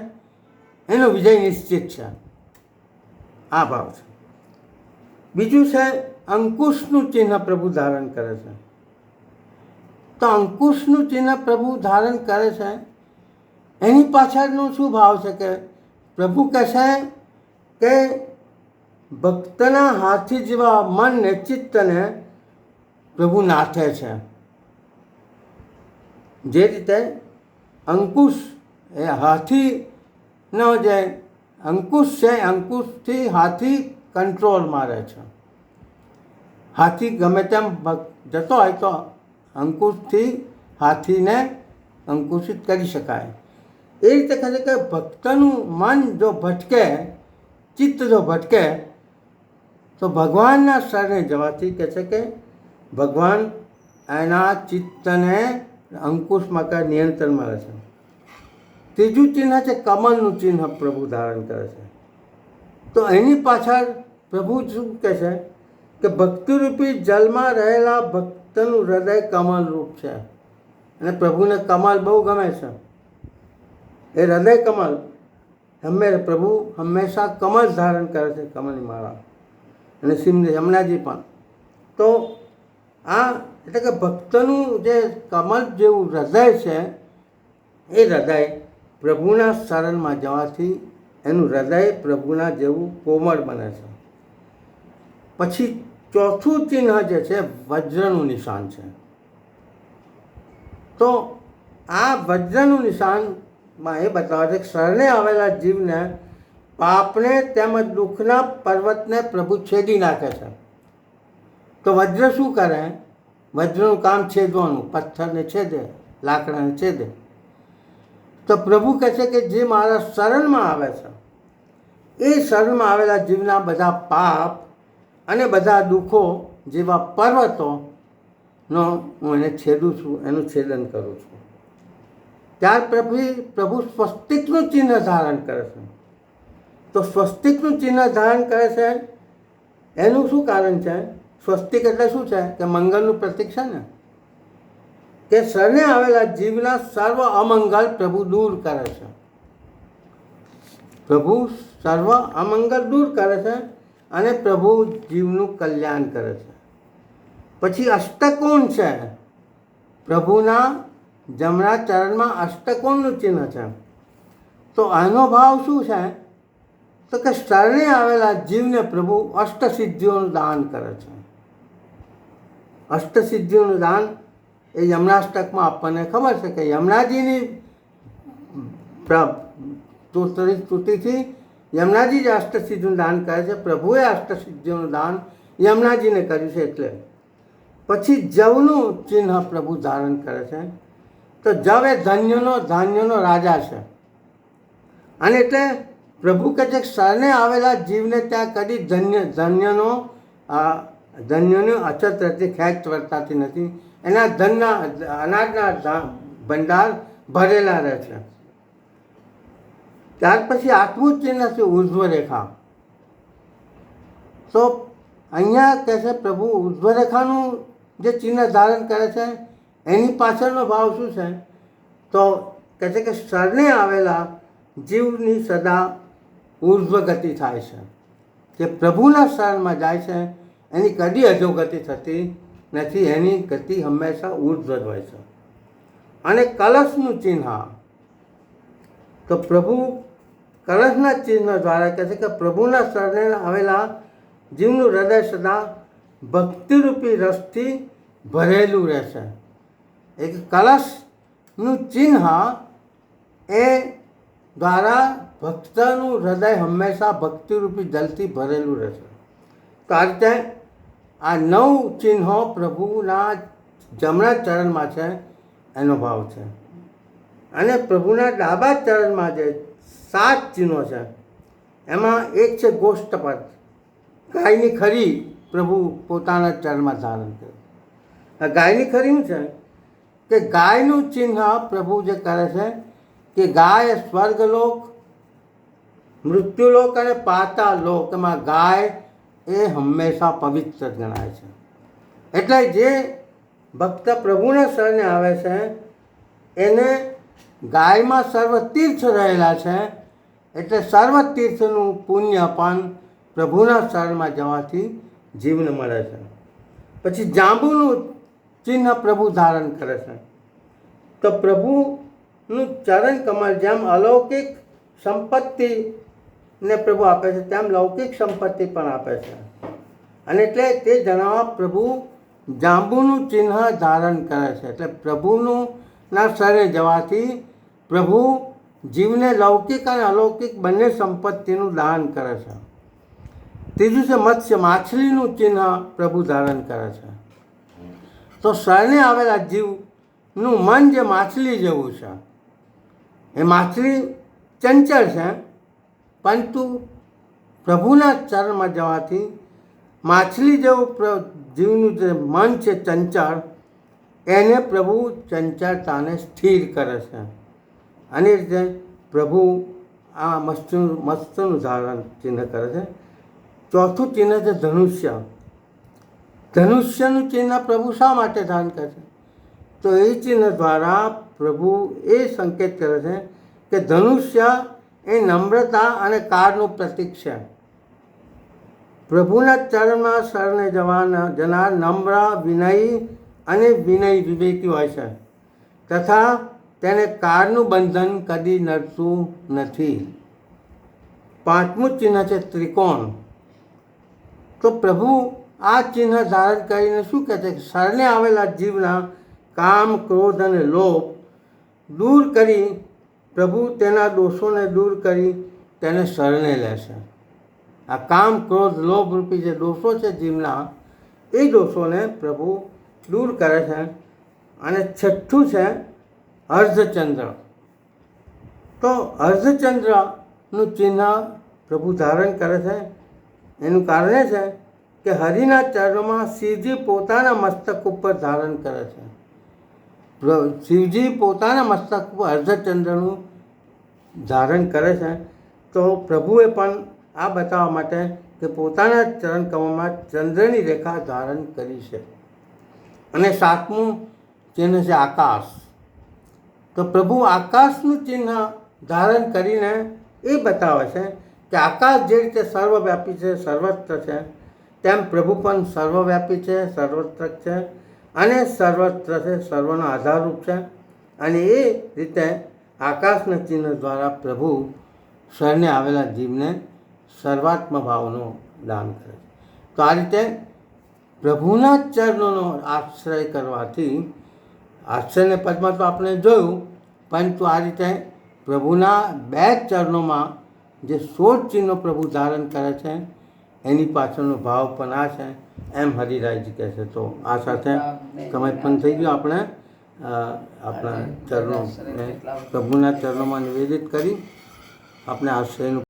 એનો વિજય નિશ્ચિત છે. આ ભાવ છે. બીજું છે અંકુશનું ચિહ્ન પ્રભુ ધારણ કરે છે. તો અંકુશનું ચિહ્ન પ્રભુ ધારણ કરે છે એની પાછળનું શું ભાવ છે કે પ્રભુ કહે છે કે ભક્તના હાથી જેવા મન ને ચિત્તને પ્રભુ નાથે છે. જે રીતે અંકુશ એ હાથીનો જે અંકુશ છે, અંકુશથી હાથી કંટ્રોલમાં રહે છે. હાથી ગમે તેમ જતો હોય તો અંકુશથી હાથીને અંકુશિત કરી શકાય. એ રીતે કહે છે કે ભક્તનું મન જો ભટકે, ચિત્ત જો ભટકે તો ભગવાનના શરણે જવાથી કહે છે કે ભગવાન એના ચિત્તને અંકુશમાં કે નિયંત્રણમાં રહે છે. ત્રીજું ચિહ્ન છે કમળનું ચિહ્ન પ્રભુ ધારણ કરે છે. તો એની પાછળ પ્રભુ શું કહે છે કે ભક્તિરૂપી જલમાં રહેલા ભક્તનું હૃદય કમળ રૂપ છે. અને પ્રભુને કમળ બહુ ગમે છે. એ હૃદય કમળ પ્રભુ હંમેશા કમળ ધારણ કરે છે, કમળની માળા. અને યમુનાજી પણ. તો આ એટલે કે ભક્તનું જે કમળ જેવું હૃદય છે એ હૃદય પ્રભુના શરણમાં જવાથી એનું હૃદય પ્રભુના જેવું કોમળ બને છે. પછી ચોથું ચિહ્ન જે છે વજ્રનું નિશાન છે. તો આ વજ્રનું નિશાનમાં એ બતાવે છે કે શરણે આવેલા જીવને પાપને તેમજ દુઃખના પર્વતને પ્રભુ છેદી નાખે છે. તો વજ્ર શું કરે? વજ્રનું કામ છેદવાનું, પથ્થરને છેદે, લાકડાને છેદે. તો પ્રભુ કહે છે કે જે મારા શરણમાં આવે છે એ શરણમાં આવેલા જીવના બધા પાપ અને બધા દુઃખો જેવા પર્વતોનો હું એને છેદું છું, એનું છેદન કરું છું. ત્યાર પ્રભુ સ્વસ્તિકનું ચિહ્ન ધારણ કરે છે. તો સ્વસ્તિકનું ચિહ્ન ધારણ કરે છે એનું શું કારણ છે? સ્વસ્તિક એટલે શું છે કે મંગળનું પ્રતીક છે ને, કે શરણે આવેલા જીવના સર્વ અમંગળ પ્રભુ દૂર કરે છે. પ્રભુ સર્વ અમંગળ દૂર કરે છે અને પ્રભુ જીવનું કલ્યાણ કરે છે. પછી અષ્ટકોણ છે. પ્રભુના જમણા ચરણમાં અષ્ટકોણનું ચિહ્ન છે. તો આનો ભાવ શું છે? તો કે શરણે આવેલા જીવને પ્રભુ અષ્ટસિદ્ધિઓનું દાન કરે છે. અષ્ટસિદ્ધિઓનું દાન એ યમનાષ્ટકમાં આપણને ખબર છે કે યમુનાજીની સ્તુતિથી યમુનાજી જ અષ્ટસિદ્ધિનું દાન કરે છે. પ્રભુએ અષ્ટસિદ્ધિઓનું દાન યમુનાજીને કર્યું છે. એટલે પછી જવનું ચિહ્ન પ્રભુ ધારણ કરે છે. તો જવ એ ધાન્યનો રાજા છે. અને એટલે પ્રભુ કહે છે કે શરણે આવેલા જીવને ત્યાં કદી ધન્યનો અછત રહેતી, ખેંચ વર્તાતી નથી. એના ધનના અનાજના ભંડાર ભરેલા રહે છે. ત્યાર પછી આઠમું ચિહ્ન છે ઉર્ધ્વ રેખા. તો અહીંયા કહે છે પ્રભુ ઉર્ધ્વ રેખાનું જે ચિહ્ન ધારણ કરે છે એની પાછળનો ભાવ શું છે? તો કહે છે કે શરણે આવેલા જીવની સદા ઉર્ધ્વ ગતિ થાય છે. જે પ્રભુના શરણમાં જાય છે એની કદી અધોગતિ થતી નથી. એની ગતિ હંમેશા ઉર્ધ્વ જ હોય છે. અને કલશનું ચિહ્ન, તો પ્રભુ કલશના ચિહ્ન દ્વારા કહે છે કે પ્રભુના શરણે આવેલા જીવનું હૃદય સદા ભક્તિરૂપી રસથી ભરેલું રહેશે. એક કલશનું ચિહ્ન એ દ્વારા ભક્તનું હૃદય હંમેશા ભક્તિરૂપી જલથી ભરેલું રહેશે. તો આ રીતે આ 9 ચિહ્નો પ્રભુના જમણા ચરણમાં છે એનો ભાવ છે. અને પ્રભુના ડાબા ચરણમાં જે 7 ચિહ્નો છે એમાં એક છે ગોષ્ઠપદ. ગાયની ખરી પ્રભુ પોતાના ચરણમાં ધારણ કરે. ગાયની ખરી શું છે કે ગાયનું ચિહ્ન પ્રભુ જે કરે છે કે ગાય સ્વર્ગલોક, મૃત્યુલોક અને પાતાલોક એમાં ગાય એ હંમેશા પવિત્ર ગણાય છે. એટલે જે ભક્ત પ્રભુના શરણે આવે છે એને ગાયમાં સર્વ તીર્થ રહેલા છે. એટલે સર્વ તીર્થનું પુણ્ય પણ પ્રભુના શરણમાં જવાથી જીવને મળે છે. પછી જાંબુનું ચિહ્ન પ્રભુ ધારણ કરે છે. તો પ્રભુનું ચરણ કમળ જેમ અલૌકિક સંપત્તિને પ્રભુ આપે છે, તેમ લૌકિક સંપત્તિ પણ આપે છે. અને એટલે તે જણાવવા પ્રભુ જાંબુનું ચિહ્ન ધારણ કરે છે. એટલે પ્રભુનું ના શરણે જવાથી પ્રભુ જીવને લૌકિક અને અલૌકિક બંને સંપત્તિનું દાન કરે છે. ત્રીજું છે મત્સ્ય, માછલીનું ચિહ્ન પ્રભુ ધારણ કરે છે. તો શરણે આવેલા જીવનું મન જે માછલી જેવું છે, એ માછલી ચંચળ છે, પરંતુ પ્રભુના ચરણમાં જવાથી માછલી જેવું જીવનું જે મન છે ચંચળ, એને પ્રભુ ચંચળતાને સ્થિર કરે છે. અને એ રીતે પ્રભુ આ મત્સ્યનું ધારણ ચિહ્ન કરે છે. ચોથું ચિહ્ન છે ધનુષ્ય. ધનુષ્યનું ચિહ્ન પ્રભુ શા માટે ધારણ કરે છે? તો એ ચિહ્ન દ્વારા પ્રભુ એ સંકેત કરે છે કે ધનુષ્ય એ નમ્રતા અને કાળનું પ્રતીક છે. પ્રભુના ચરણમાં શરણે જનાર નમ્ર, વિનયી અને વિનય વિવેકી હોય છે, તથા તેને કાળનું બંધન કદી નડતું નથી. પાંચમું ચિહ્ન છે ત્રિકોણ. તો પ્રભુ આ ચિહ્ન ધારણ કરીને શું કહે છે કે શરણે આવેલા જીવના કામ, ક્રોધ અને લોભ દૂર કરી પ્રભુ તેના દોષોને દૂર કરી તેને શરણે લેશે. આ કામ, ક્રોધ, લોભ રૂપી જે દોષો છે જીવના, એ દોષોને પ્રભુ દૂર કરે છે. અને છઠ્ઠું છે અર્ધચંદ્ર. તો અર્ધચંદ્રનું ચિહ્ન પ્રભુ ધારણ કરે છે. એનું કારણ એ છે કે હરિના ચરણોમાં શિવજી પોતાના મસ્તક ઉપર ધારણ કરે છે. શિવજી પોતાના મસ્તક ઉપર અર્ધચંદ્રનું ધારણ કરે છે. તો પ્રભુએ પણ આ બતાવવા માટે કે પોતાના ચરણ કમળમાં ચંદ્રની રેખા ધારણ કરી છે. અને સાતમું ચિહ્ન છે આકાશ. તો પ્રભુ આકાશનું ચિહ્ન ધારણ કરીને એ બતાવે છે કે આકાશ જે રીતે સર્વવ્યાપી છે, સર્વત્ર છે, તેમ પ્રભુ પણ સર્વવ્યાપી છે, સર્વત્ર છે અને સર્વત્ર છે, સર્વનો આધારરૂપ છે. અને એ રીતે આકાશના ચિહ્ન દ્વારા પ્રભુ શરણે આવેલા જીવને સર્વાત્મ ભાવનું દાન કરે છે. તો આ રીતે પ્રભુના ચરણોનો આશ્રય કરવાથી, આશ્રયને પદમાં તો આપણે જોયું, પરંતુ આ રીતે પ્રભુના બે ચરણોમાં જે 16 ચિહ્નો પ્રભુ ધારણ કરે છે, એની પાછળનો ભાવ પણ આ છે, એમ હરિરાયજી કહે છે. તો આ સાથે સમય પણ થઈ ગયો. આપણે આપણા ચરણો પ્રભુના ચરણોમાં નિવેદિત કરી આપણે આશ્રયનું